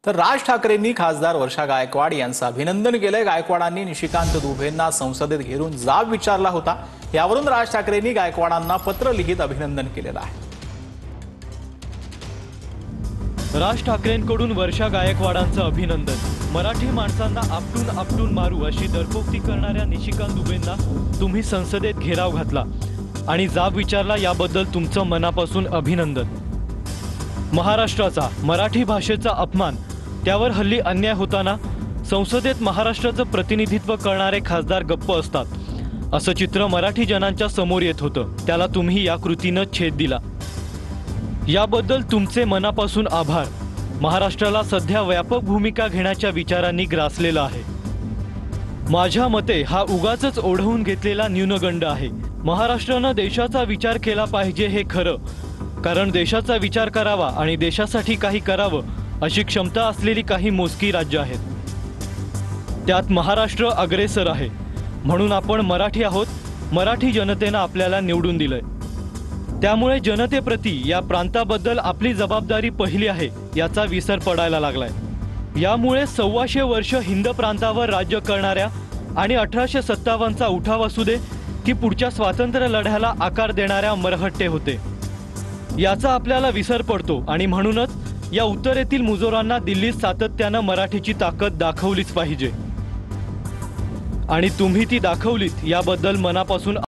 तर राज ठाकरेंनी खासदार वर्षा गायकवाड यांचं अभिनंदन केलंय। गायकवाडांनी निशिकांत दुबेंना संसदेत घेऊन जाब विचारला होता। यावरून राज ठाकरेंनी गायकवाडांना पत्र लिहित अभिनंदन केलेलं आहे। राज ठाकरेंकडून वर्षा गायकवाडांचं अभिनंदन। मराठी माणसांना आपटून आपटून मारू अशी दरपोक्ती करणाऱ्या निशिकांत दुबेंना तुम्ही संसदेत घेराव घातला आणि जाब विचारला, याबद्दल तुमचं मनापासून अभिनंदन। महाराष्ट्राचा मराठी भाषेचा अपमान, त्यावर हल्ली अन्याय होताना संसदेत महाराष्ट्राचं प्रतिनिधित्व करणारे खासदार गप्प असतात असं चित्र मराठी जनांच्या समोर येत होतं। त्याला तुम्ही या कृतीनं छेद दिला, याबद्दल तुमचे मनापासून आभार। महाराष्ट्राला सध्या व्यापक भूमिका घेण्याच्या विचारांनी ग्रासलेला आहे। माझ्या मते हा उगाचच ओढवून घेतलेला न्यूनगंड आहे। महाराष्ट्रानं देशाचा विचार केला पाहिजे हे खरं, कारण देशाचा विचार करावा आणि देशासाठी काही करावं अशी क्षमता असलेली काही मोजकी राज्य आहेत, त्यात महाराष्ट्र अग्रेसर आहे। म्हणून आपण मराठी आहोत, मराठी जनतेनं आपल्याला निवडून दिलंय, त्यामुळे जनतेप्रती या प्रांताबद्दल आपली जबाबदारी पहिली आहे याचा विसर पडायला लागलाय। यामुळे 125 वर्ष हिंद प्रांतावर राज्य करणाऱ्या आणि 1857चा उठाव असू दे की पुढच्या स्वातंत्र्य लढ्याला आकार देणाऱ्या मरहट्टे होते, याचा आपल्याला विसर पडतो। आणि म्हणूनच या उत्तरेतील मुजोरांना दिल्लीत सातत्यानं मराठीची ताकद दाखवलीच पाहिजे आणि तुम्ही ती दाखवलीत, याबद्दल मनापासून